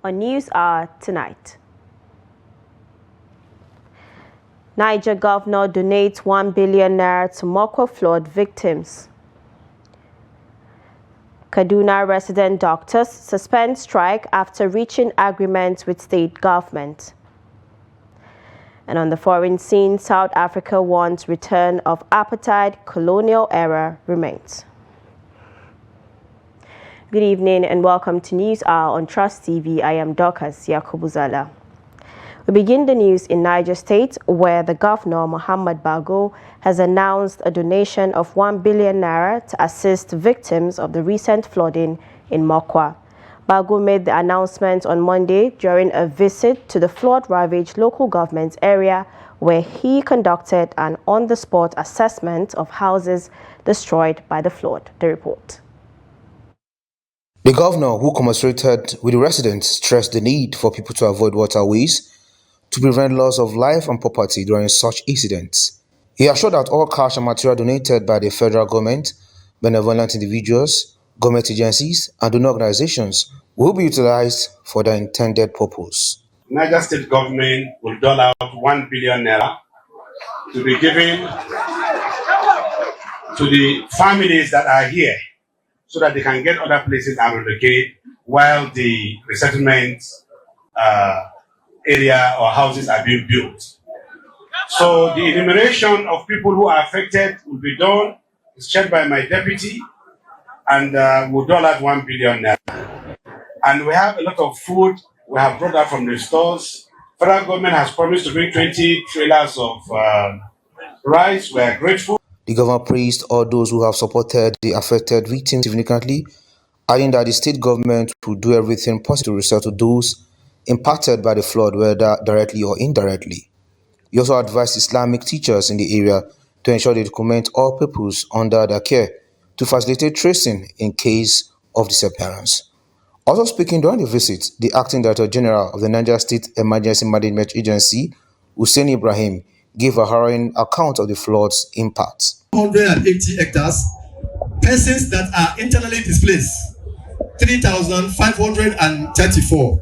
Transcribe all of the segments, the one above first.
on News Hour tonight. Niger governor donates 1 billion naira to Mokwa flood victims. Kaduna resident doctors suspend strike after reaching agreement with state government. And on the foreign scene, South Africa wants return of apartheid, colonial era remains. Good evening and welcome to News Hour on Trust TV. I am Dorcas Yakubuzala. We begin the news in Niger State, where the governor, Muhammad Bago, has announced a donation of 1 billion naira to assist victims of the recent flooding in Mokwa. Bago made the announcement on Monday during a visit to the flood-ravaged local government area, where he conducted an on-the-spot assessment of houses destroyed by the flood. The report. The governor, who commiserated with the residents, stressed the need for people to avoid waterways to prevent loss of life and property during such incidents. He assured that all cash and material donated by the federal government, benevolent individuals, government agencies, and donor organizations will be utilized for their intended purpose. Niger State government will dole out 1 billion naira to be given to the families that are here so that they can get other places and relocate while the resettlement area or houses are being built. So the enumeration of people who are affected will be done. It's checked by my deputy, and we'll dole out 1 billion naira. And we have a lot of food we have brought out from the stores. Federal government has promised to bring 20 trailers of rice. We are grateful. The governor praised all those who have supported the affected victims significantly, adding that the state government will do everything possible to resettle those impacted by the flood, whether directly or indirectly. He also advised Islamic teachers in the area to ensure they document all pupils under their care to facilitate tracing in case of disappearance. Also speaking during the visit, the acting director general of the Niger State Emergency Management Agency, Hussein Ibrahim, gave a harrowing account of the flood's impact. 180 hectares, persons that are internally displaced, 3,534.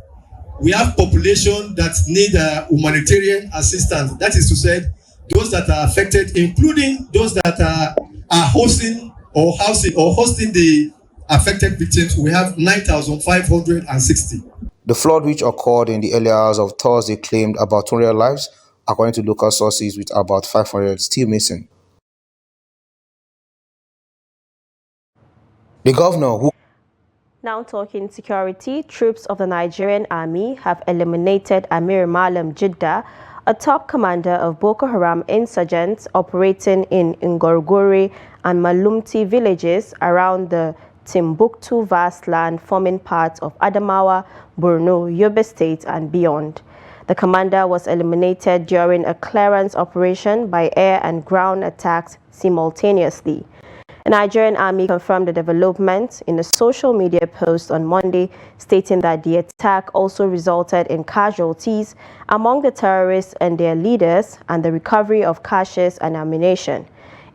We have population that need humanitarian assistance. That is to say, those that are affected, including those that are hosting or hosting the affected victims. We have 9,560. The flood, which occurred in the early hours of Thursday, claimed about 200 lives, according to local sources, with about 500 still missing. The governor, who Now talking security, troops of the Nigerian army have eliminated Amir Malam Jidda, a top commander of Boko Haram insurgents operating in Ngorgore and Malumti villages around the Timbuktu vast land forming part of Adamawa, Borno, Yobe State and beyond. The commander was eliminated during a clearance operation by air and ground attacks simultaneously. The Nigerian army confirmed the development in a social media post on Monday, stating that the attack also resulted in casualties among the terrorists and their leaders and the recovery of caches and ammunition.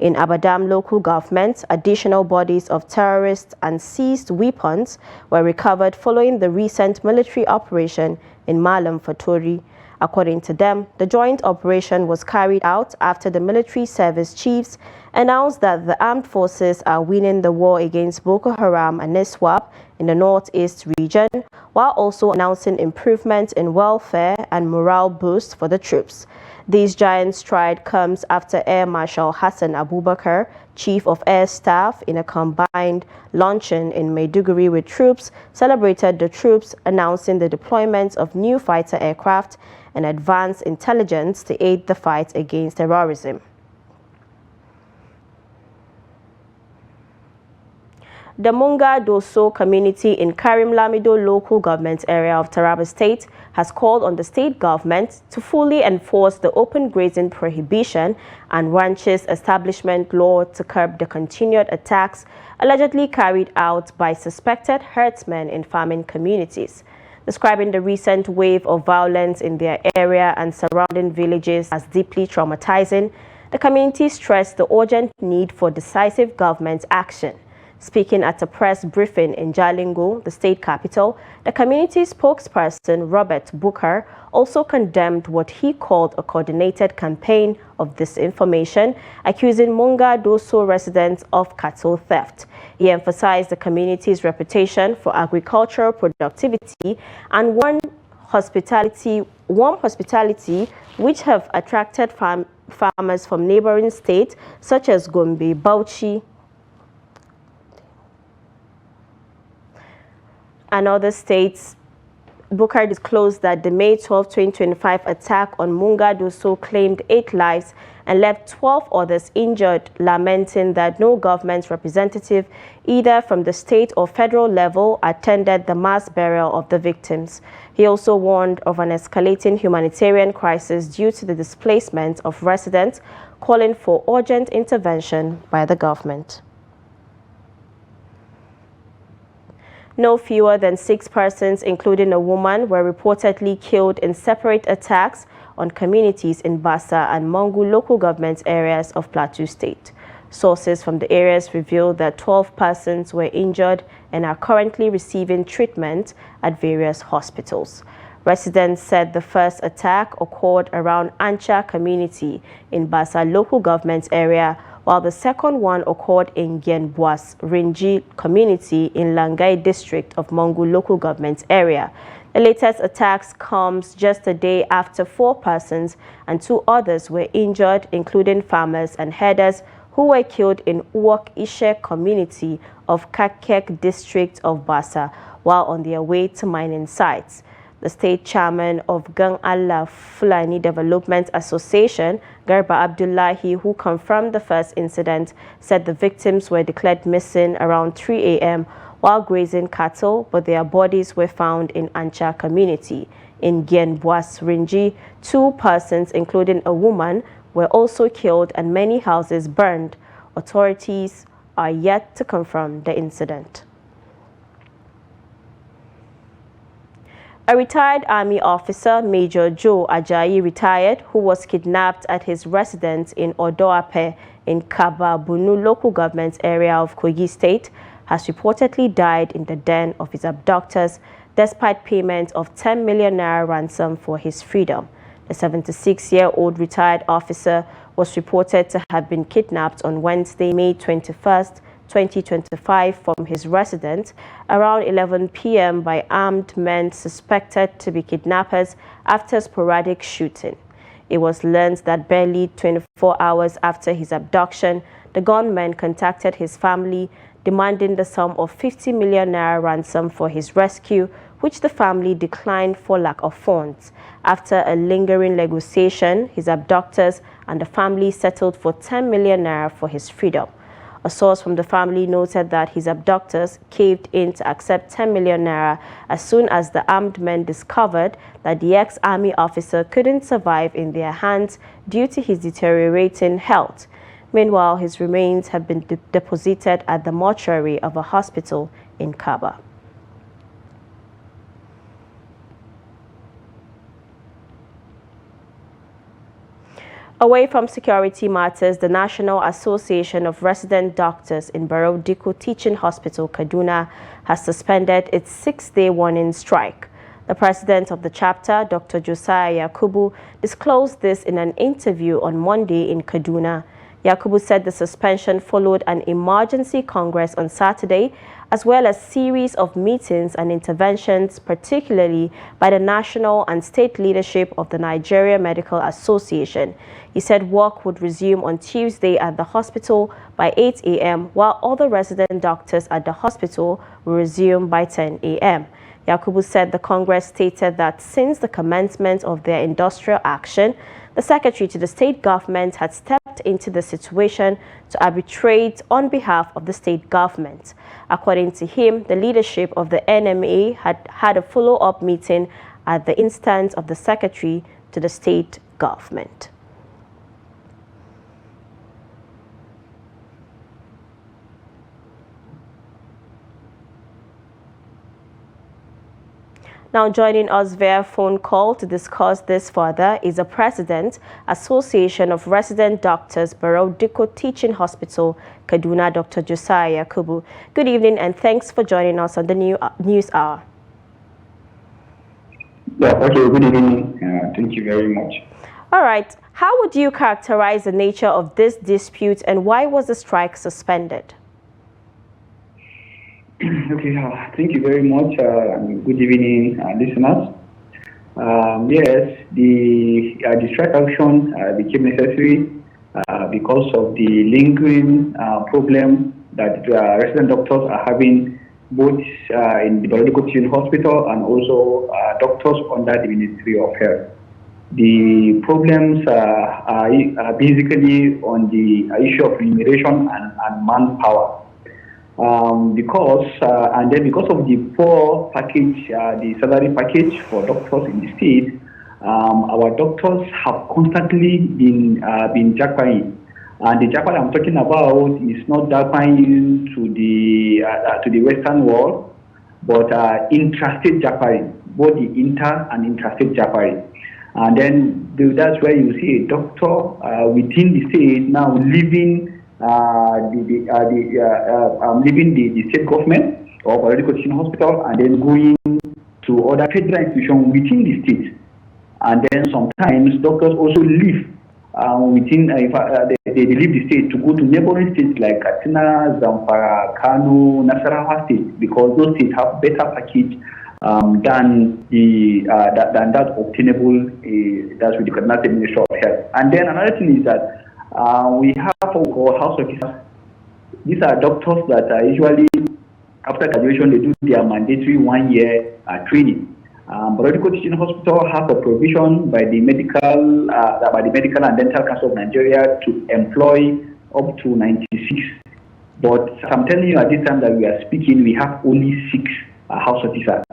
In Abadam local government, additional bodies of terrorists and seized weapons were recovered following the recent military operation in Malam Fatori. According to them, the joint operation was carried out after the military service chiefs announced that the armed forces are winning the war against Boko Haram and ISWAP in the northeast region, while also announcing improvements in welfare and morale boost for the troops. This giant stride comes after Air Marshal Hassan Abubakar, Chief of Air Staff, in a combined luncheon in Maiduguri with troops, celebrated the troops, announcing the deployment of new fighter aircraft and advanced intelligence to aid the fight against terrorism. The Munga Doso community in Karim Lamido local government area of Taraba State has called on the state government to fully enforce the open grazing prohibition and ranches establishment law to curb the continued attacks allegedly carried out by suspected herdsmen in farming communities. Describing the recent wave of violence in their area and surrounding villages as deeply traumatizing, the community stressed the urgent need for decisive government action. Speaking at a press briefing in Jalingo, the state capital, the community spokesperson Robert Booker also condemned what he called a coordinated campaign of disinformation, accusing Munga Doso residents of cattle theft. He emphasized the community's reputation for agricultural productivity and warm hospitality which have attracted farmers from neighboring states such as Gombe, Bauchi, and other states. Booker disclosed that the May 12, 2025 attack on Munga Doso claimed 8 lives and left 12 others injured, lamenting that no government representative, either from the state or federal level, attended the mass burial of the victims. He also warned of an escalating humanitarian crisis due to the displacement of residents, calling for urgent intervention by the government. No fewer than 6 persons, including a woman, were reportedly killed in separate attacks on communities in Bassa and Mangu local government areas of Plateau State. Sources from the areas revealed that 12 persons were injured and are currently receiving treatment at various hospitals. Residents said the first attack occurred around Ancha community in Bassa local government area, while the second one occurred in Genboas Rinji community in Langai district of Mangu local government area. The latest attacks comes just a day after 4 persons and 2 others were injured, including farmers and herders who were killed in Uwak Ishe community of Kakek district of Bassa while on their way to mining sites. The state chairman of Gang Allah Fulani Development Association, Garba Abdullahi, who confirmed the first incident, said the victims were declared missing around 3 a.m. while grazing cattle, but their bodies were found in Ancha community. In Genboas Rinji, 2 persons, including a woman, were also killed and many houses burned. Authorities are yet to confirm the incident. A retired Army officer, Major Joe Ajayi, retired, who was kidnapped at his residence in Odoape in Kababunu local government area of Kogi State, has reportedly died in the den of his abductors despite payment of 10 million naira ransom for his freedom. The 76-year-old retired officer was reported to have been kidnapped on Wednesday, May 21st, 2025 from his residence around 11 p.m. by armed men suspected to be kidnappers after sporadic shooting. It was learned that barely 24 hours after his abduction, the gunman contacted his family demanding the sum of 50 million naira ransom for his rescue, which the family declined for lack of funds. After a lingering negotiation, his abductors and the family settled for 10 million naira for his freedom. A source from the family noted that his abductors caved in to accept 10 million naira as soon as the armed men discovered that the ex-army officer couldn't survive in their hands due to his deteriorating health. Meanwhile, his remains have been deposited at the mortuary of a hospital in Kaba. Away from security matters, the National Association of Resident Doctors in Barrow Dikko Teaching Hospital, Kaduna, has suspended its 6-day warning strike. The president of the chapter, Dr. Josiah Yakubu, disclosed this in an interview on Monday in Kaduna. Yakubu said the suspension followed an emergency congress on Saturday, as well as series of meetings and interventions, particularly by the national and state leadership of the Nigeria Medical Association. He said work would resume on Tuesday at the hospital by 8 a.m., while other resident doctors at the hospital will resume by 10 a.m. Yakubu said the Congress stated that since the commencement of their industrial action, the secretary to the state government had stepped into the situation to arbitrate on behalf of the state government. According to him, the leadership of the NMA had a follow-up meeting at the instance of the secretary to the state government. Now joining us via phone call to discuss this further is the President, Association of Resident Doctors, Barrow Dikko Teaching Hospital, Kaduna, Dr. Josiah Kubu. Good evening and thanks for joining us on the News Hour. Yeah, okay, good evening. Thank you very much. All right. How would you characterize the nature of this dispute and why was the strike suspended? Okay, thank you very much. Good evening, listeners. Yes, the strike action became necessary because of the lingering problem that resident doctors are having both in the Biological Teaching Hospital and also doctors under the Ministry of Health. The problems are basically on the issue of remuneration and manpower. Because of the poor package, the salary package for doctors in the state, our doctors have constantly been jackpotting. And the jackpot I'm talking about is not jackpotting to the Western world, but intrastate jackpotting, both the inter and intrastate jackpotting. And then that's where you see a doctor within the state now leaving leaving the state government or Biological Teaching Hospital and then going to other federal institutions within the state. And then sometimes doctors also leave within, they leave the state to go to neighboring states like Katsina, Zamfara, Kano, Nasarawa state, because those states have better package than that obtainable that's with the Kaduna State Ministry of Health. And then another thing is that we have what we call house officers. These are doctors that are usually after graduation they do their mandatory 1-year training. Biological Teaching Hospital have a provision by the Medical and Dental Council of Nigeria to employ up to 96. But I'm telling you at this time that we are speaking, we have only 6 house officers.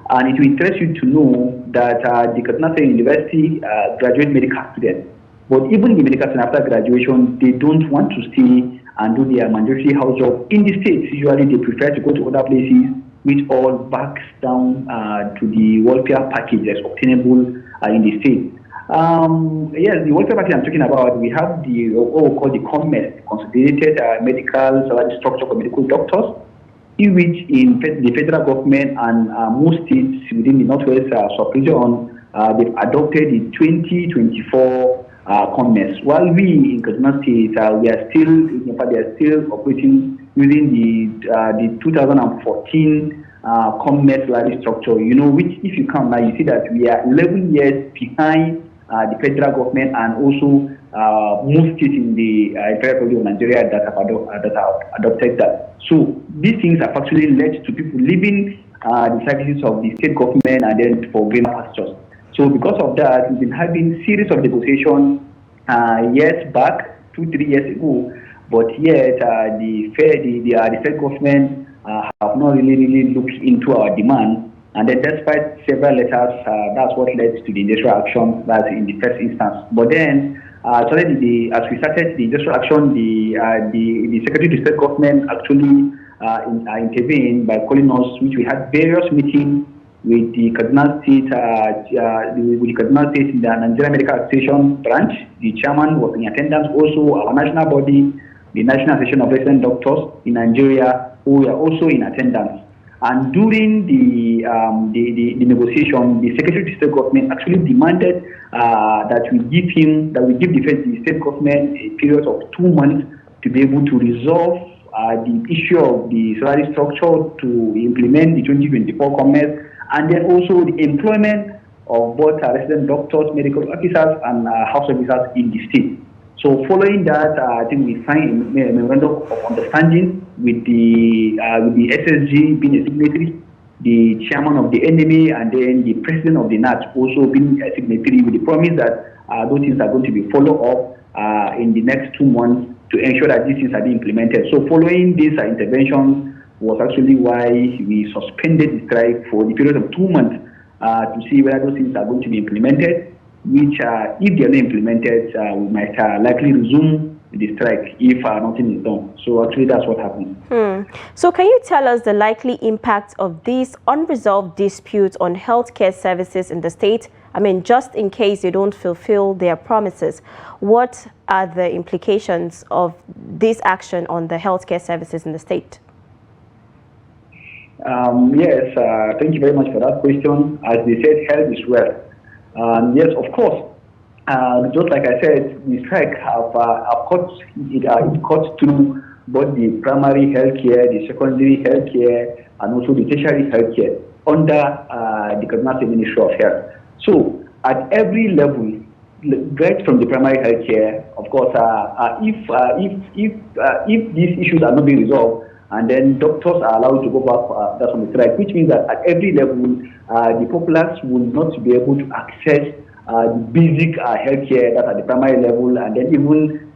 And it will interest you to know that the Kaduna State University graduate medical students, but even the medical students after graduation, they don't want to stay and do their mandatory house job in the States. Usually they prefer to go to other places, which all backs down to the welfare package that's obtainable in the state. Yes, the welfare package I'm talking about, we have the what we call the COMMES, Consolidated Medical Salary Structure for Medical Doctors, in which in the federal government and most states within the Northwest sub-region, they've adopted the 2024 COMMES. While we in Kaduna State, we are still, in fact, they are still operating using the 2014 COMMES salary structure. You know, which if you count now, you see that we are 11 years behind the federal government and also most states in the Federal Republic of Nigeria that have adopted that. So these things have actually led to people leaving the services of the state government and then for greener pastures. So because of that, we've been having series of negotiations years back, 2-3 years ago, but yet the state government have not really looked into our demand. And then despite several letters, that's what led to the industrial action, that's in the first instance. But then, as we started the industrial action, the Secretary to State Government actually intervened by calling us, which we had various meetings with the Kaduna State, in the Nigeria Medical Association branch. The chairman was in attendance. Also, our national body, the National Association of Resident Doctors in Nigeria, who were also in attendance. And during the negotiation, the Secretary to State Government actually demanded that we give the state government a period of 2 months to be able to resolve the issue of the salary structure, to implement the 2024 COMMES, and then also the employment of both resident doctors, medical officers, and house officers in the state. So following that, I think we signed a memorandum of understanding with the SSG being a signatory, the chairman of the NMA, and then the president of the NAT also being a signatory, with the promise that those things are going to be followed up in the next 2 months to ensure that these things are being implemented. So following this intervention was actually why we suspended the strike for the period of 2 months to see whether those things are going to be implemented, which if they are not implemented, we might likely resume the strike if nothing is done. So actually, that's what happened. So can you tell us the likely impact of these unresolved disputes on healthcare services in the state? I mean, just in case they don't fulfill their promises, what are the implications of this action on the healthcare services in the state? Yes, thank you very much for that question. As they said, health is wealth. Yes, of course. Just like I said, the strike have cut through both the primary healthcare, the secondary healthcare, and also the tertiary healthcare under the Kaduna State Ministry of Health. So at every level, right from the primary healthcare, of course, if these issues are not being resolved, and then doctors are allowed to go back that's on the strike, which means that at every level, the populace will not be able to access the basic healthcare that's at the primary level, and then even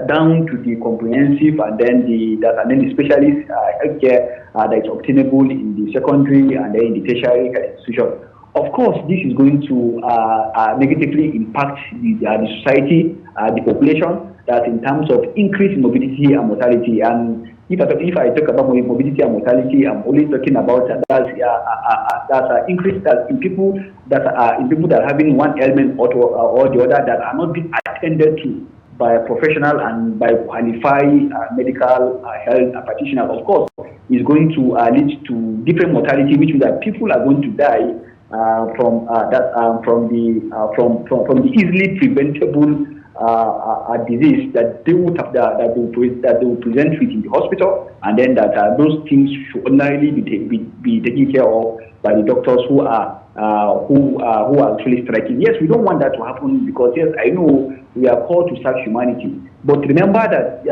down to the comprehensive, and then the specialist healthcare that is obtainable in the secondary and then in the tertiary institution. Of course, this is going to negatively impact the society, the population, that in terms of increase in morbidity and mortality. And if I talk about morbidity and mortality, I'm only talking about that's increase that in people that are having one ailment or the other that are not being attended to by a professional and by qualified medical health practitioners. Of course, is going to lead to different mortality, which means that people are going to die from the easily preventable disease that they would have that they will present with in the hospital, and then that those things should ordinarily be taken care of by the doctors who are actually striking. Yes, we don't want that to happen, because yes, I know we are called to serve humanity, but remember that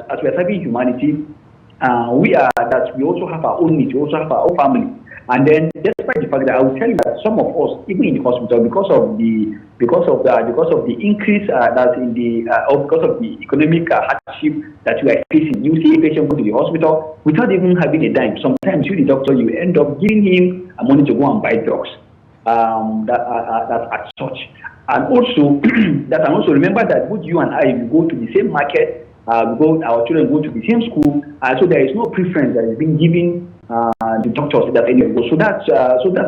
as we are serving humanity, we also have our own needs, we also have our own family. And then, despite the fact that I will tell you that some of us, even in the hospital, because of the increase that's in the because of the economic hardship that we are facing, you see a patient go to the hospital without even having a dime. Sometimes you, the doctor, you end up giving him money to go and buy drugs. That's as such. And also, remember that both you and I, we go to the same market. Our children go to the same school, so there is no preference that is being given the doctors that anyway. So that's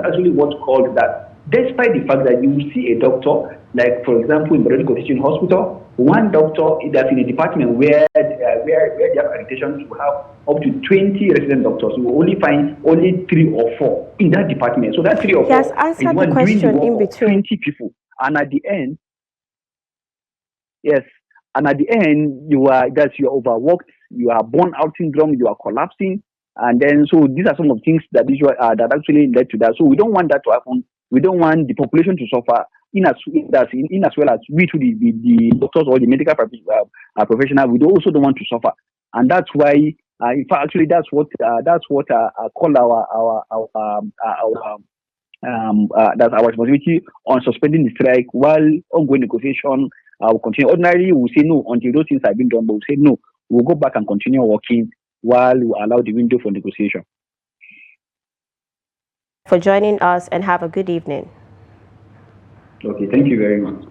actually what's called that. Despite the fact that you see a doctor, like for example in Medical Teaching Hospital, one doctor that's in a department where they have accreditation to have up to 20 resident doctors, you will only find only 3 or 4 in that department. So that 3 or 4 is one doing the work of 20 people, and at the end, yes. And at the end, you're overworked, you are burn out syndrome, you are collapsing, and then so these are some of the things that that actually led to that. So we don't want that to happen. We don't want the population to suffer, in as well as we to the doctors or the medical professionals. We also don't want to suffer, and that's why, in fact, actually that's what I call that's our responsibility on suspending the strike while ongoing negotiation will continue. Ordinarily, we'll say no until those things have been done, but we'll say no. We'll go back and continue working while we allow the window for negotiation. For joining us, and have a good evening. Okay, thank you very much.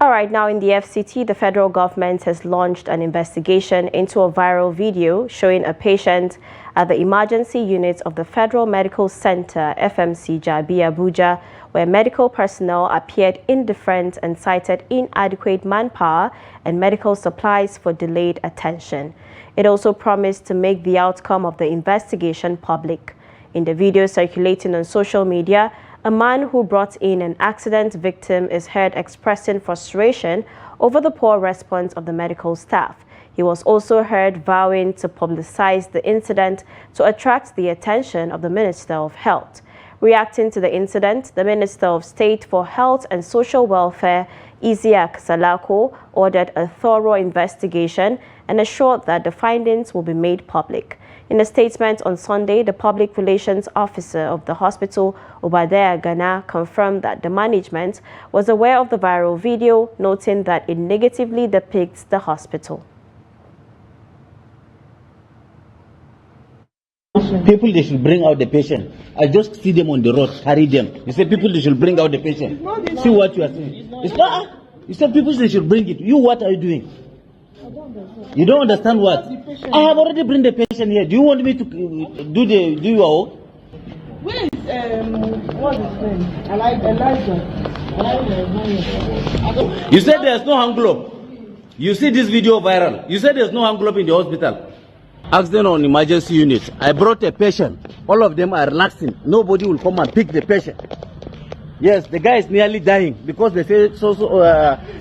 All right, now in the FCT, the federal government has launched an investigation into a viral video showing a patient at the emergency unit of the Federal Medical Center, FMC Jabi, Abuja, where medical personnel appeared indifferent and cited inadequate manpower and medical supplies for delayed attention. It also promised to make the outcome of the investigation public. In the video circulating on social media, a man who brought in an accident victim is heard expressing frustration over the poor response of the medical staff. He was also heard vowing to publicize the incident to attract the attention of the Minister of Health. Reacting to the incident, the Minister of State for Health and Social Welfare, Isiaq Salako, ordered a thorough investigation and assured that the findings will be made public. In a statement on Sunday, the Public Relations Officer of the hospital, Obadiah Ghana, confirmed that the management was aware of the viral video, noting that it negatively depicts the hospital. People, they should bring out the patient. I just see them on the road, carry them. You say people, they should bring out the patient. See what you are saying. It's not. You said people they should bring it. You, what are you doing? You don't understand what? I have already bring the patient here. Do you want me to do your work? Where is what's his name? Elijah. You said there's no hand glove. You see this video viral. You said there's no hand glove in the hospital. Ask them on emergency unit. I brought a patient. All of them are relaxing. Nobody will come and pick the patient. Yes, the guy is nearly dying because they say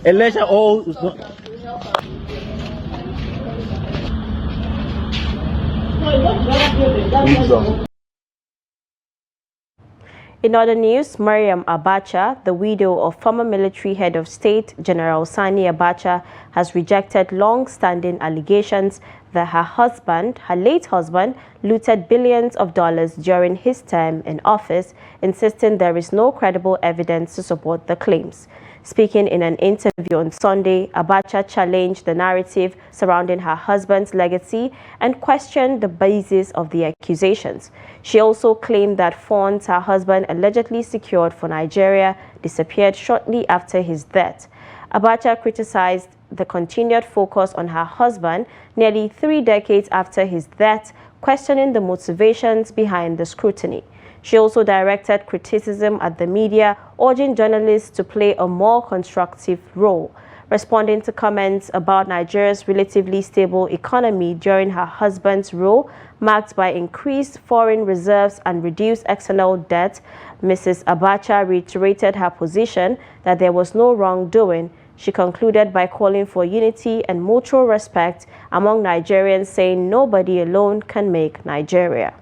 Elijah In other news, Mariam Abacha, the widow of former military head of state General Sani Abacha, has rejected long-standing allegations that her late husband, looted billions of dollars during his term in office, insisting there is no credible evidence to support the claims. Speaking in an interview on Sunday, Abacha challenged the narrative surrounding her husband's legacy and questioned the basis of the accusations. She also claimed that funds her husband allegedly secured for Nigeria disappeared shortly after his death. Abacha criticized the continued focus on her husband nearly 3 decades after his death, questioning the motivations behind the scrutiny. She also directed criticism at the media, urging journalists to play a more constructive role. Responding to comments about Nigeria's relatively stable economy during her husband's rule, marked by increased foreign reserves and reduced external debt, Mrs. Abacha reiterated her position that there was no wrongdoing. She concluded by calling for unity and mutual respect among Nigerians, saying nobody alone can make Nigeria.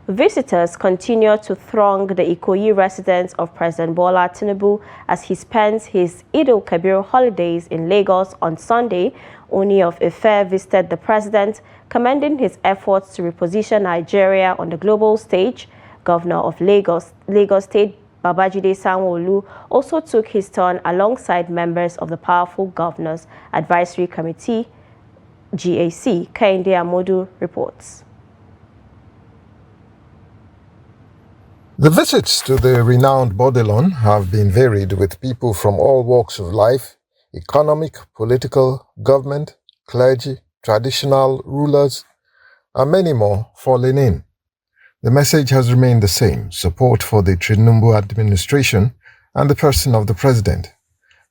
Visitors continue to throng the Ikoyi residence of President Bola Tinubu as he spends his Eid-el-Kabir holidays in Lagos on Sunday. Oni of Ife visited the president, commending his efforts to reposition Nigeria on the global stage. Governor of Lagos State, Babajide Sanwo-Olu, also took his turn alongside members of the Powerful Governors Advisory Committee, GAC. Kehinde Amodu reports. The visits to the renowned Bordelon have been varied, with people from all walks of life, economic, political, government, clergy, traditional rulers, and many more falling in. The message has remained the same: support for the Tinubu administration and the person of the president.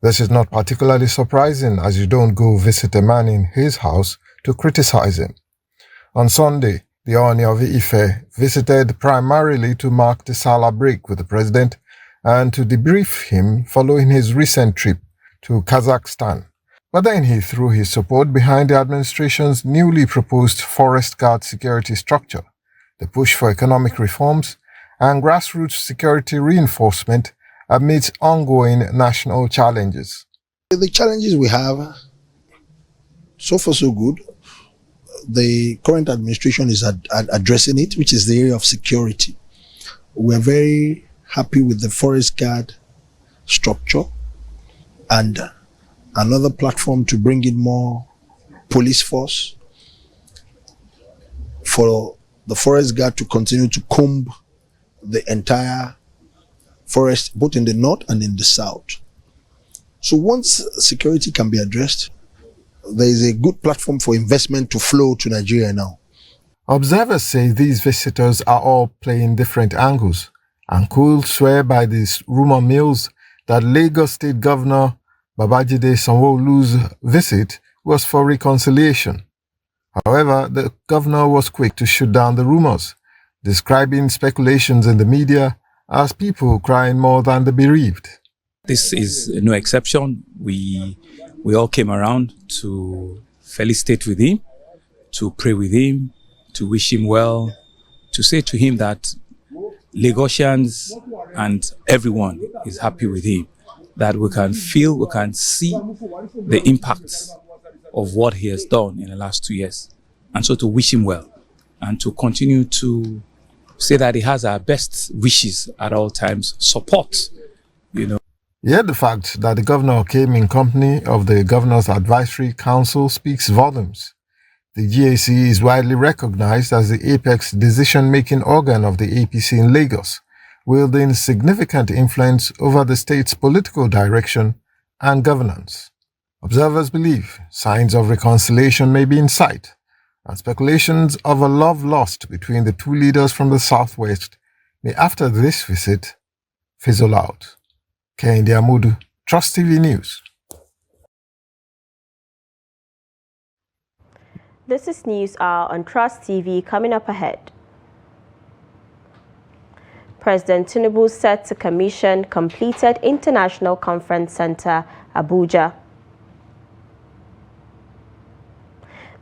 This is not particularly surprising, as you don't go visit a man in his house to criticize him. On Sunday, the Oni of Ife visited primarily to mark the Salah break with the president and to debrief him following his recent trip to Kazakhstan. But then he threw his support behind the administration's newly proposed forest guard security structure, the push for economic reforms, and grassroots security reinforcement amidst ongoing national challenges. The challenges we have, so far so good. The current administration is addressing it, which is the area of security. We're very happy with the forest guard structure and another platform to bring in more police force for the forest guard to continue to comb the entire forest, both in the north and in the south. So once security can be addressed, there is a good platform for investment to flow to Nigeria now. Observers say these visitors are all playing different angles, and could swear by these rumor mills that Lagos State Governor Babajide Sanwo-Olu's visit was for reconciliation. However, the governor was quick to shoot down the rumors, describing speculations in the media as people crying more than the bereaved. This is no exception. We all came around to felicitate with him, to pray with him, to wish him well, to say to him that Lagosians and everyone is happy with him, that we can feel, we can see the impacts of what he has done in the last 2 years. And so to wish him well and to continue to say that he has our best wishes at all times, support, Yet the fact that the governor came in company of the Governor's Advisory Council speaks volumes. The GAC is widely recognized as the apex decision-making organ of the APC in Lagos, wielding significant influence over the state's political direction and governance. Observers believe signs of reconciliation may be in sight, and speculations of a love lost between the two leaders from the southwest may, after this visit, fizzle out. Kehinde Amudu, Trust TV News. This is News Hour on Trust TV. Coming up ahead. President Tinubu set to commission completed International Conference Center, Abuja.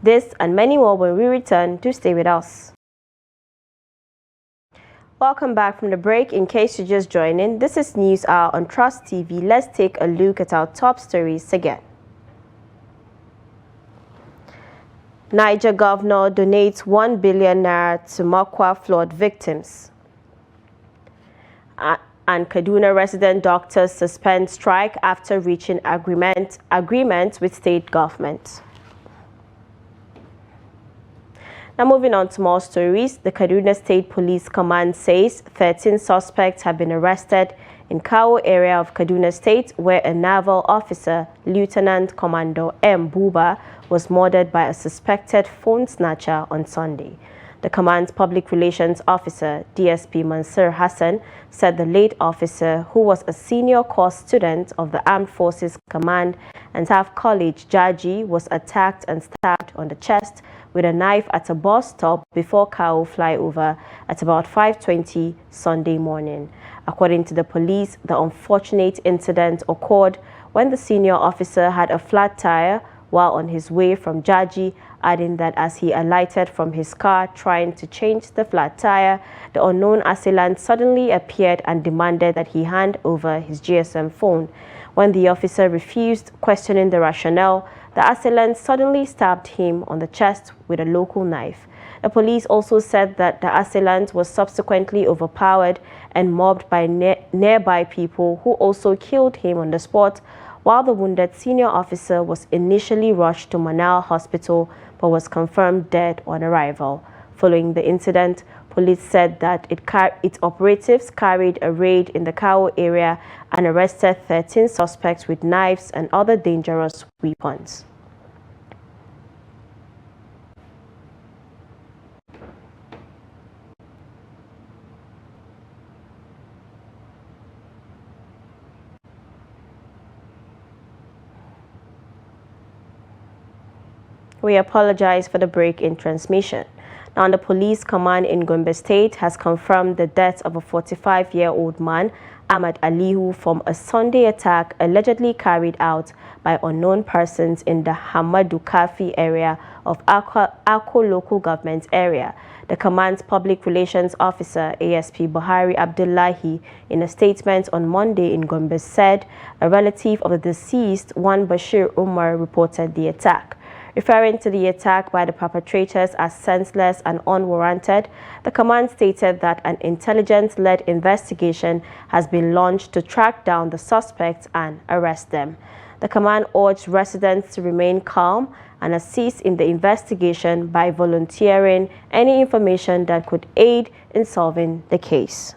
This and many more when we return. Do stay with us. Welcome back from the break. In case you just joined in, this is News Hour on Trust TV. Let's take a look at our top stories again. Niger governor donates 1 billion naira to Mokwa flood victims. And Kaduna resident doctors suspend strike after reaching agreement with state government. Now moving on to more stories, the Kaduna State Police Command says 13 suspects have been arrested in Kawo area of Kaduna State, where a naval officer, Lieutenant Commando M. Buba, was murdered by a suspected phone snatcher on Sunday. The command's public relations officer, DSP Mansur Hassan, said the late officer, who was a senior course student of the Armed Forces Command and Staff College, Jaji, was attacked and stabbed on the chest with a knife at a bus stop before Kao flyover at about 5:20 Sunday morning. According to the police, the unfortunate incident occurred when the senior officer had a flat tire while on his way from Jaji, adding that as he alighted from his car trying to change the flat tire, the unknown assailant suddenly appeared and demanded that he hand over his GSM phone. When the officer refused, questioning the rationale, the assailant suddenly stabbed him on the chest with a local knife. The police also said that the assailant was subsequently overpowered and mobbed by nearby people who also killed him on the spot, while the wounded senior officer was initially rushed to Manal Hospital but was confirmed dead on arrival. Following the incident, police said that its operatives carried a raid in the Kao area and arrested 13 suspects with knives and other dangerous weapons. We apologize for the break in transmission. Now, the police command in Gombe State has confirmed the death of a 45-year-old man, Ahmad Alihu, from a Sunday attack allegedly carried out by unknown persons in the Hamadu Kafi area of Akko local government area. The command's public relations officer, ASP Buhari Abdullahi, in a statement on Monday in Gombe said a relative of the deceased, one Bashir Umar, reported the attack. Referring to the attack by the perpetrators as senseless and unwarranted, the command stated that an intelligence-led investigation has been launched to track down the suspects and arrest them. The command urged residents to remain calm and assist in the investigation by volunteering any information that could aid in solving the case.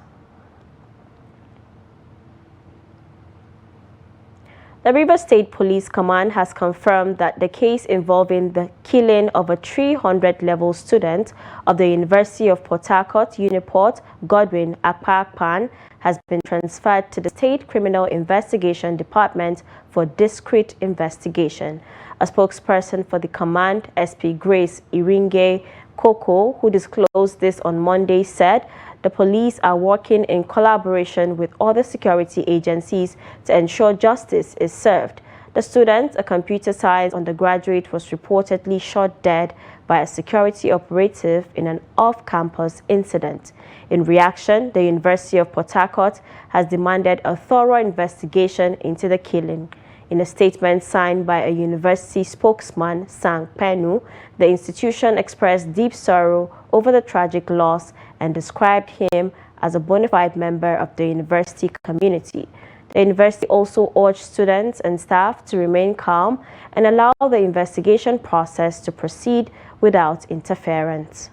The Rivers State Police Command has confirmed that the case involving the killing of a 300-level student of the University of Port Harcourt, Uniport, Godwin Akpakpan, has been transferred to the State Criminal Investigation Department for discreet investigation. A spokesperson for the command, SP Grace Iringe Koko, who disclosed this on Monday, said the police are working in collaboration with other security agencies to ensure justice is served. The student, a computer science undergraduate, was reportedly shot dead by a security operative in an off-campus incident. In reaction, the University of Port Harcourt has demanded a thorough investigation into the killing. In a statement signed by a university spokesman, Sang Penu, the institution expressed deep sorrow over the tragic loss and described him as a bona fide member of the university community. The university also urged students and staff to remain calm and allow the investigation process to proceed without interference.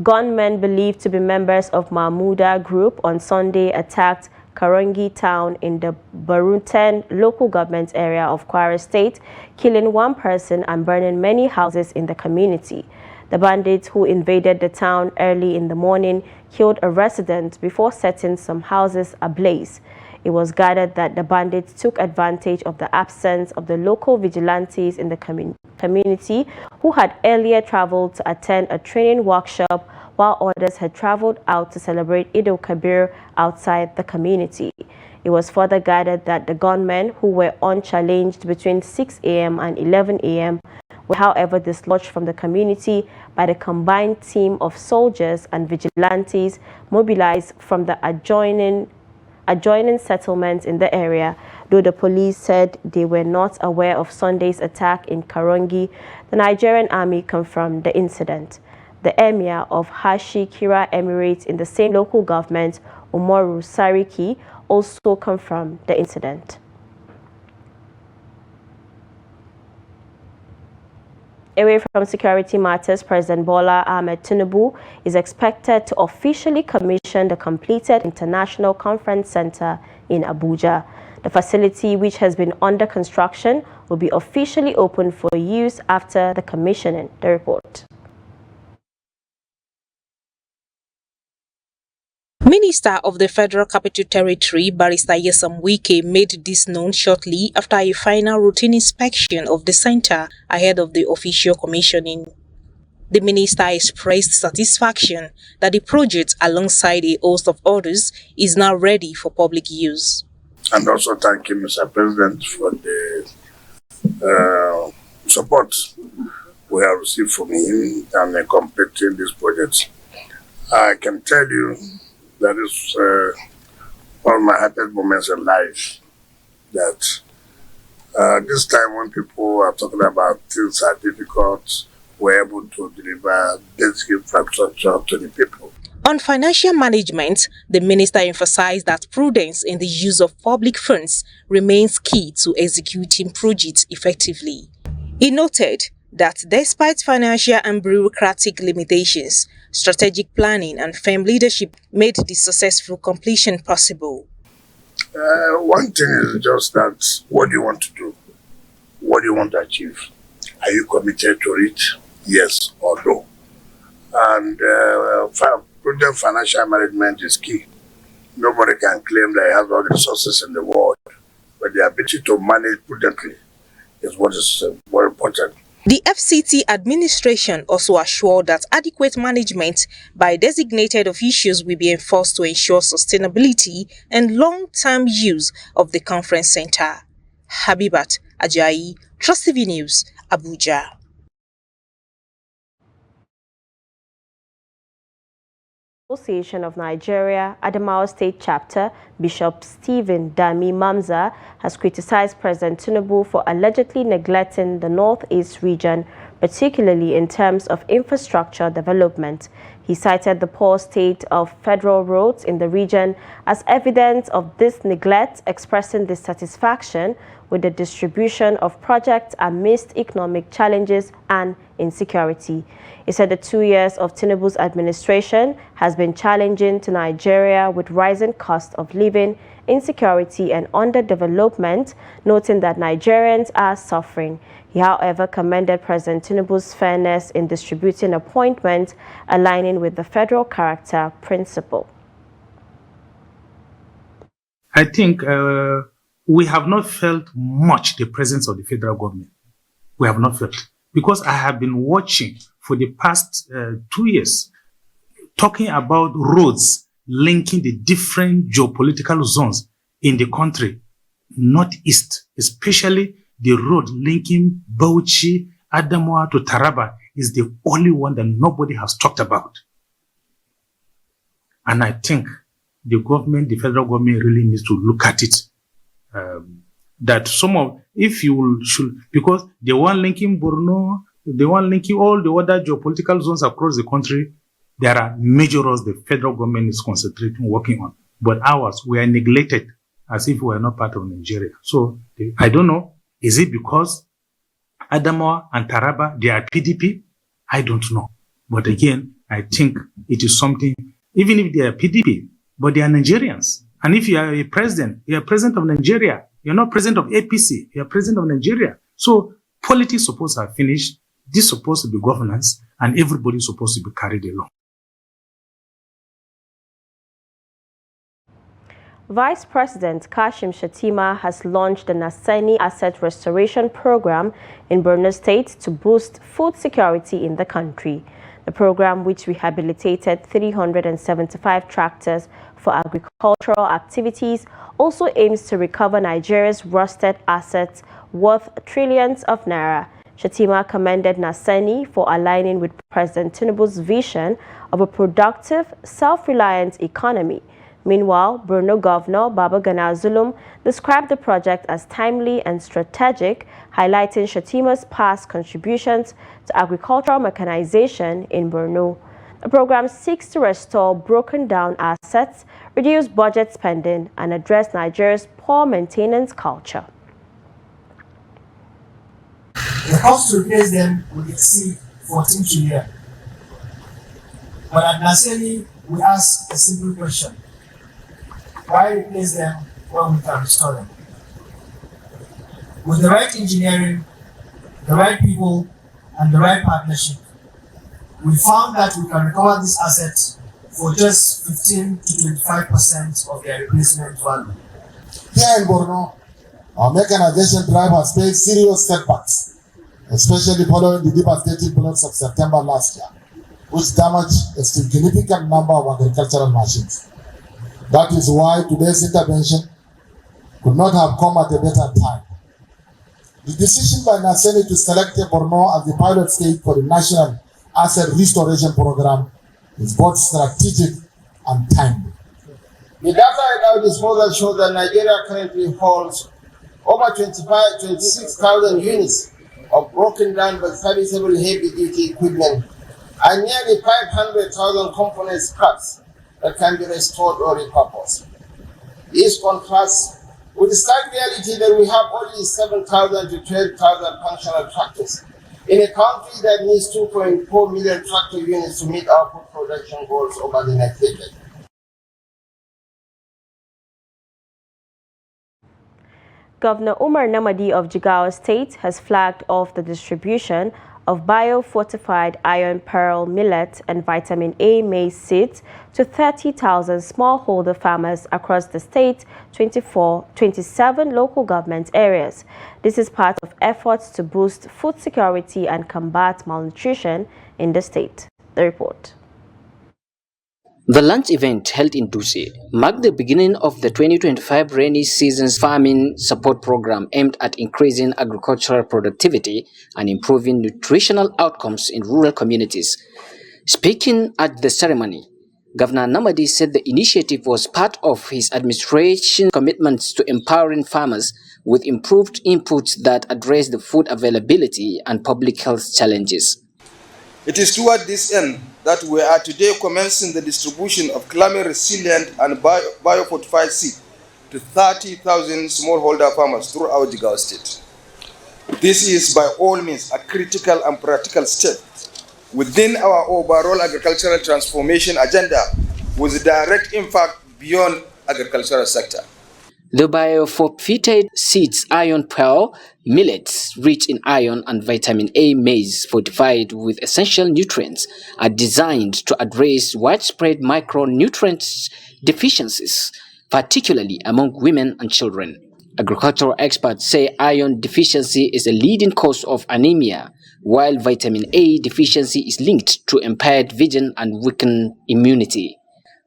Gunmen believed to be members of Mahmuda group on Sunday attacked Karongi town in the Baruten local government area of Kwara State, killing one person and burning many houses in the community. The bandits who invaded the town early in the morning killed a resident before setting some houses ablaze. It was gathered that the bandits took advantage of the absence of the local vigilantes in the community who had earlier traveled to attend a training workshop while others had traveled out to celebrate Eid al-Kabir outside the community. It was further gathered that the gunmen, who were unchallenged between 6 a.m. and 11 a.m., were however dislodged from the community by the combined team of soldiers and vigilantes mobilized from the adjoining settlements in the area. Though the police said they were not aware of Sunday's attack in Karongi, the Nigerian army confirmed the incident. The emir of Hashi Kira Emirates in the same local government, Umaru Sariki, also confirmed the incident. Away from security matters, President Bola Ahmed Tinubu is expected to officially commission the completed International Conference Center in Abuja. The facility, which has been under construction, will be officially opened for use after the commissioning. The report. Minister of the Federal Capital Territory, Barrister Yesam Wike, made this known shortly after a final routine inspection of the center ahead of the official commissioning. The minister expressed satisfaction that the project, alongside a host of others, is now ready for public use. And also thank you, Mr. President, for the support we have received from him and completing this project. I can tell you that is one of my happiest moments in life, that this time when people are talking about things are difficult, we're able to deliver basic infrastructure to the people. On financial management, the minister emphasized that prudence in the use of public funds remains key to executing projects effectively. He noted that despite financial and bureaucratic limitations, strategic planning and firm leadership made the successful completion possible. One thing is just that, what do you want to do? What do you want to achieve? Are you committed to it? Yes or no? And prudent financial management is key. Nobody can claim that he has all the resources in the world, but the ability to manage prudently is what is more important. The FCT administration also assured that adequate management by designated officials will be enforced to ensure sustainability and long-term use of the conference center. Habibat Ajayi, Trust TV News, Abuja. Association of Nigeria, Adamawa State Chapter, Bishop Stephen Dami Mamza has criticized President Tinubu for allegedly neglecting the Northeast region, particularly in terms of infrastructure development. He cited the poor state of federal roads in the region as evidence of this neglect, expressing dissatisfaction with the distribution of projects amidst economic challenges and insecurity. He said the 2 years of Tinubu's administration has been challenging to Nigeria with rising cost of living, insecurity and underdevelopment, noting that Nigerians are suffering. He, however, commended President Tinubu's fairness in distributing appointments, aligning with the federal character principle. I think we have not felt much the presence of the federal government. We have not felt. Because I have been watching for the past 2 years, talking about roads linking the different geopolitical zones in the country, Northeast, especially the road linking Bauchi, Adamawa to Taraba is the only one that nobody has talked about. And I think the government, the federal government really needs to look at it. That some of, if you should, because the one linking Borno, the one linking all the other geopolitical zones across the country, there are major roads the federal government is concentrating, working on. But ours, we are neglected as if we are not part of Nigeria. So I don't know, is it because Adamawa and Taraba, they are PDP? I don't know. But again, I think it is something, even if they are PDP, but they are Nigerians. And if you are a president, you are president of Nigeria. You're not president of APC, you are president of Nigeria. So politics supposed to have finished. This is supposed to be governance, and everybody is supposed to be carried along. Vice President Kashim Shettima has launched the Naseni Asset Restoration Program in Borno State to boost food security in the country. The program, which rehabilitated 375 tractors for agricultural activities, also aims to recover Nigeria's rusted assets worth trillions of naira. Shettima commended Naseni for aligning with President Tinubu's vision of a productive, self-reliant economy. Meanwhile, Borno Governor Babagana Zulum described the project as timely and strategic, highlighting Shettima's past contributions to agricultural mechanization in Borno. The program seeks to restore broken-down assets, reduce budget spending, and address Nigeria's poor maintenance culture. The cost to replace them will exceed 14 trillion. But at Naseni, we ask a simple question. Why replace them when we can restore them? With the right engineering, the right people, and the right partnership, we found that we can recover these assets for just 15 to 25% of their replacement value. Here in Borno, our mechanization drive has faced serious setbacks, especially following the devastating floods of September last year, which damaged a significant number of agricultural machines. That is why today's intervention could not have come at a better time. The decision by Naseni to select Borno as the pilot state for the National Asset Restoration Program is both strategic and timely. The data at our disposal shows that Nigeria currently holds over 26,000 units of broken down but serviceable heavy-duty equipment and nearly 500,000 component scraps that can be restored or repurposed. This contrasts with the stark reality that we have only 7,000 to 12,000 functional tractors in a country that needs 2.4 million tractor units to meet our food production goals over the next decade. Governor Umar Namadi of Jigawa State has flagged off the distribution of bio-fortified iron pearl millet and vitamin A maize seeds to 30,000 smallholder farmers across the state's 27 local government areas. This is part of efforts to boost food security and combat malnutrition in the state. The report. The lunch event held in Dutse marked the beginning of the 2025 rainy season's farming support program aimed at increasing agricultural productivity and improving nutritional outcomes in rural communities. Speaking at the ceremony, Governor Namadi said the initiative was part of his administration's commitments to empowering farmers with improved inputs that address the food availability and public health challenges. It is toward this end that we are today commencing the distribution of climate-resilient and bio-fortified seed to 30,000 smallholder farmers throughout Jigawa State. This is by all means a critical and practical step within our overall agricultural transformation agenda with direct impact beyond agricultural sector. The bio-fortified seeds iron pearl millets rich in iron and vitamin A maize fortified with essential nutrients are designed to address widespread micronutrient deficiencies, particularly among women and children. Agricultural experts say iron deficiency is a leading cause of anemia, while vitamin A deficiency is linked to impaired vision and weakened immunity.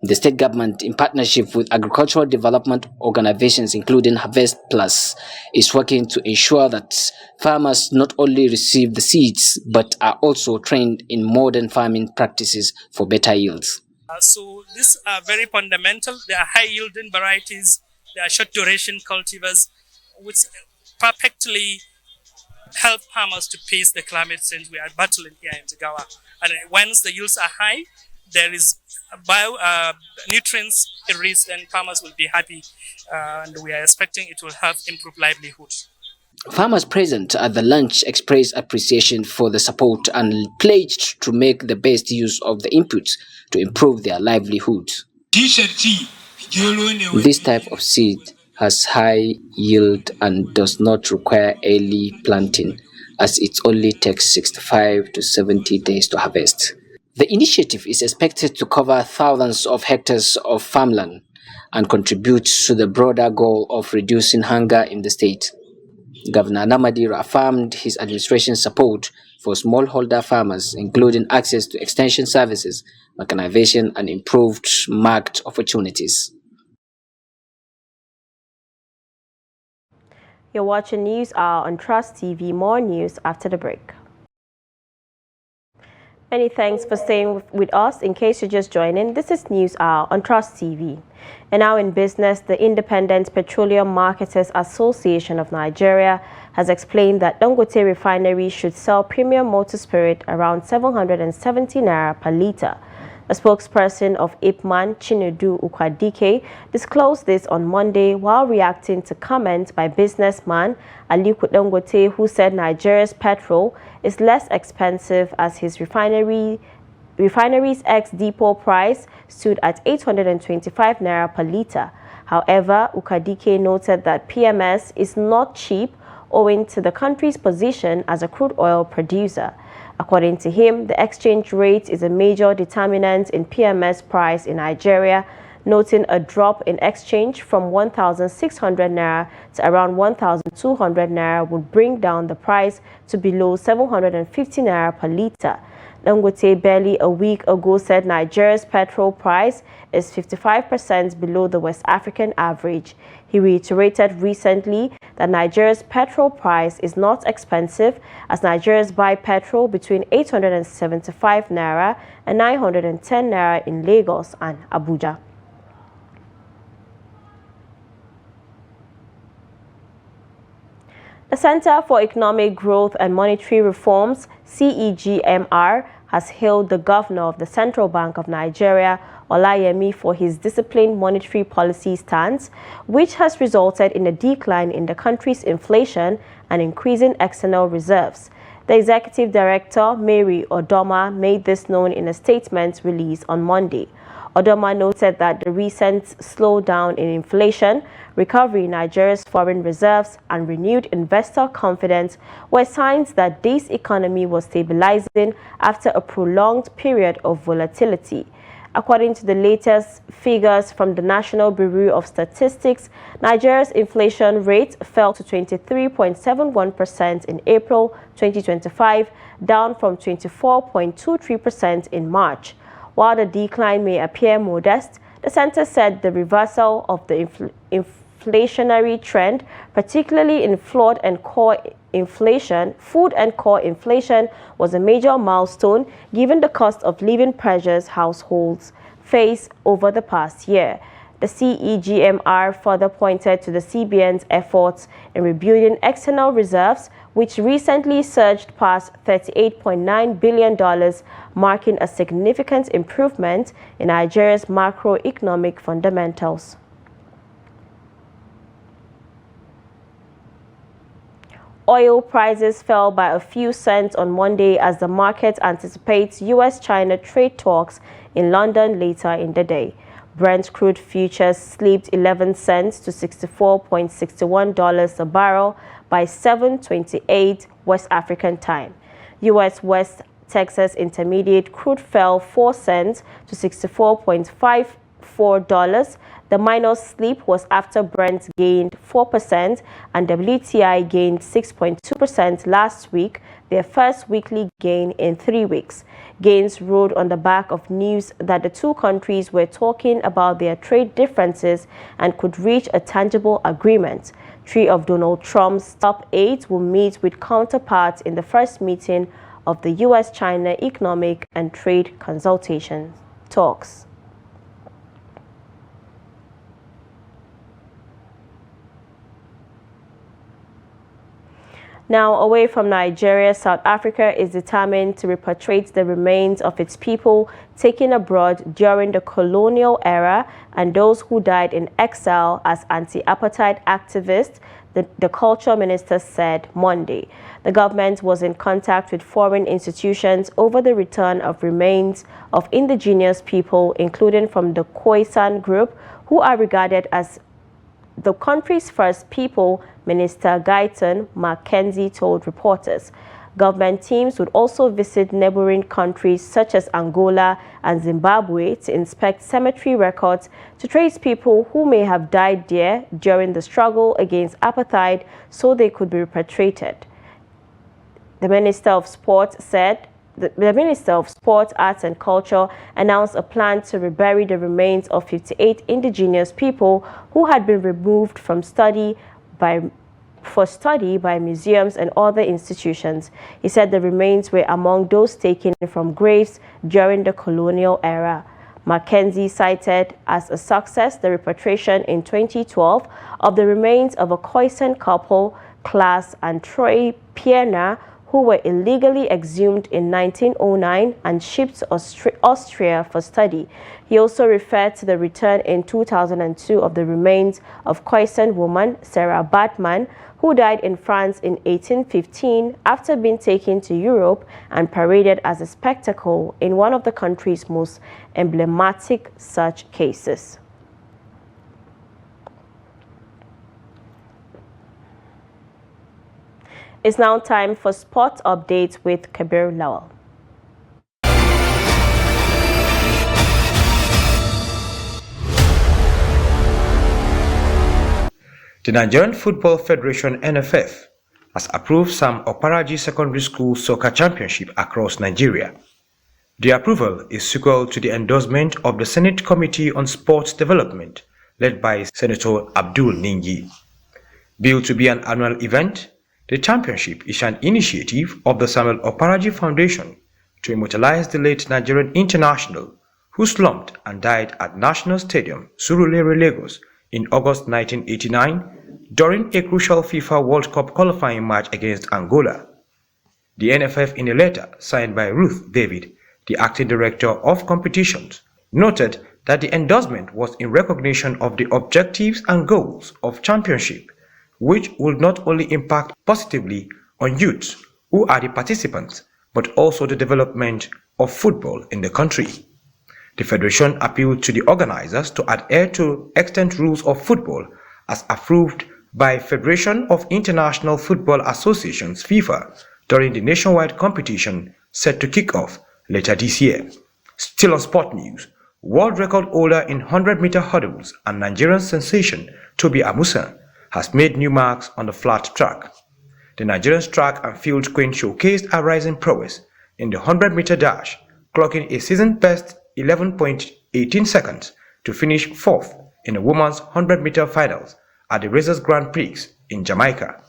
The state government, in partnership with agricultural development organizations including Harvest Plus, is working to ensure that farmers not only receive the seeds but are also trained in modern farming practices for better yields. So these are very fundamental. They are high-yielding varieties. They are short-duration cultivars, which perfectly help farmers to face the climate change we are battling here in Jigawa. And once the yields are high, there is nutrients rich, and farmers will be happy, and we are expecting it will have improved livelihood. Farmers present at the lunch expressed appreciation for the support and pledged to make the best use of the inputs to improve their livelihoods. This type of seed has high yield and does not require early planting, as it only takes 65 to 70 days to harvest. The initiative is expected to cover thousands of hectares of farmland and contribute to the broader goal of reducing hunger in the state. Governor Namadi affirmed his administration's support for smallholder farmers, including access to extension services, mechanization, and improved market opportunities. You're watching News Hour on Trust TV. More news after the break. Many thanks for staying with us. In case you're just joining, this is News Hour on Trust TV. And now in business, the Independent Petroleum Marketers Association of Nigeria has explained that Dangote Refinery should sell premium motor spirit around 770 naira per litre. A spokesperson of IPMAN, Chinedu disclosed this on Monday while reacting to comments by businessman Aliko Dangote, who said Nigeria's petrol is less expensive as his refinery's ex-depot price stood at 825 naira per litre. However, Ukadike noted that PMS is not cheap owing to the country's position as a crude oil producer. According to him, the exchange rate is a major determinant in PMS price in Nigeria, noting a drop in exchange from 1,600 naira to around 1,200 naira would bring down the price to below 750 naira per litre. Dangote barely a week ago said Nigeria's petrol price is 55% below the West African average. He reiterated recently that Nigeria's petrol price is not expensive as Nigerians buy petrol between 875 naira and 910 naira in Lagos and Abuja. The Center for Economic Growth and Monetary Reforms, CEGMR, has hailed the governor of the Central Bank of Nigeria, Olayemi, for his disciplined monetary policy stance, which has resulted in a decline in the country's inflation and increasing external reserves. The executive director, Mary Odoma, made this known in a statement released on Monday. Odoma noted that the recent slowdown in inflation, recovery in Nigeria's foreign reserves, and renewed investor confidence were signs that this economy was stabilizing after a prolonged period of volatility. According to the latest figures from the National Bureau of Statistics, Nigeria's inflation rate fell to 23.71% in April 2025, down from 24.23% in March. While the decline may appear modest, the center said the reversal of the inflationary trend, particularly in food and core inflation, was a major milestone given the cost of living pressures households face over the past year. The CEGMR further pointed to the CBN's efforts in rebuilding external reserves, which recently surged past $38.9 billion, marking a significant improvement in Nigeria's macroeconomic fundamentals. Oil prices fell by a few cents on Monday as the market anticipates U.S.-China trade talks in London later in the day. Brent crude futures slipped 11 cents to $64.61 a barrel by 7:28 West African time. U.S. West Texas Intermediate crude fell 4 cents to $64.54. The minor slip was after Brent gained 4% and WTI gained 6.2% last week, their first weekly gain in 3 weeks. Gains rode on the back of news that the two countries were talking about their trade differences and could reach a tangible agreement. Three of Donald Trump's top 8 will meet with counterparts in the first meeting of the U.S.-China Economic and Trade Consultation talks. Now, away from Nigeria, South Africa is determined to repatriate the remains of its people taken abroad during the colonial era and those who died in exile as anti-apartheid activists. the culture minister said Monday. The government was in contact with foreign institutions over the return of remains of indigenous people, including from the Khoisan group, who are regarded as the country's first people, Minister Guyton Mackenzie told reporters. Government teams would also visit neighboring countries such as Angola and Zimbabwe to inspect cemetery records to trace people who may have died there during the struggle against apartheid so they could be repatriated. The Minister of Sport said the Minister of Sport, Arts and Culture announced a plan to rebury the remains of 58 indigenous people who had been removed from for study by museums and other institutions. He said the remains were among those taken from graves during the colonial era. Mackenzie cited as a success the repatriation in 2012 of the remains of a Khoisan couple, Klaas and Troy Pierna, who were illegally exhumed in 1909 and shipped to Austria for study. He also referred to the return in 2002 of the remains of Khoisan woman Sarah Batman, who died in France in 1815 after being taken to Europe and paraded as a spectacle in one of the country's most emblematic such cases. It's now time for sport updates with Kabir Lawal. The Nigerian Football Federation (NFF) has approved Sam Oparaji Secondary School Soccer Championship across Nigeria. The approval is sequel to the endorsement of the Senate Committee on Sports Development, led by Senator Abdul Ningi. Billed to be an annual event, the championship is an initiative of the Samuel Oparaji Foundation to immortalize the late Nigerian international who slumped and died at National Stadium, Surulere, Lagos in August 1989 during a crucial FIFA World Cup qualifying match against Angola. The NFF, in a letter signed by Ruth David, the acting director of competitions, noted that the endorsement was in recognition of the objectives and goals of championship, which will not only impact positively on youths who are the participants, but also the development of football in the country. The Federation appealed to the organizers to adhere to extant rules of football as approved by Federation of International Football Associations (FIFA) during the nationwide competition set to kick off later this year. Still on sport news, world record holder in 100-meter hurdles and Nigerian sensation Toby Amusan has made new marks on the flat track. The Nigerian track and field queen showcased a rising prowess in the 100-meter dash, clocking a season-best 11.18 seconds to finish fourth in the women's 100-meter finals at the Racers Grand Prix in Jamaica.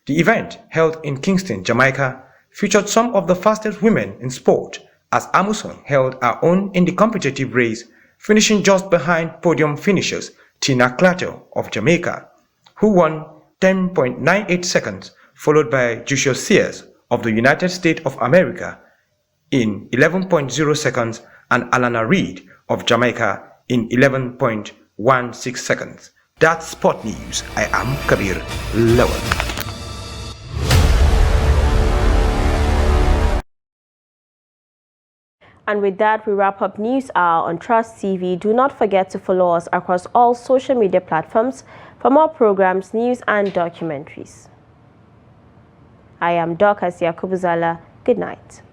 The event, held in Kingston, Jamaica, featured some of the fastest women in sport, as Amusan held her own in the competitive race, finishing just behind podium finishers Tina Clatter of Jamaica, who won 10.98 seconds, followed by Joshua Sears of the United States of America in 11.0 seconds and Alana Reid of Jamaica in 11.16 seconds. That's Sport News. I am Kabir Lawal. And with that, we wrap up News Hour on Trust TV. Do not forget to follow us across all social media platforms for more programs, news, and documentaries. I am Dorcas Yakubuzala. Good night.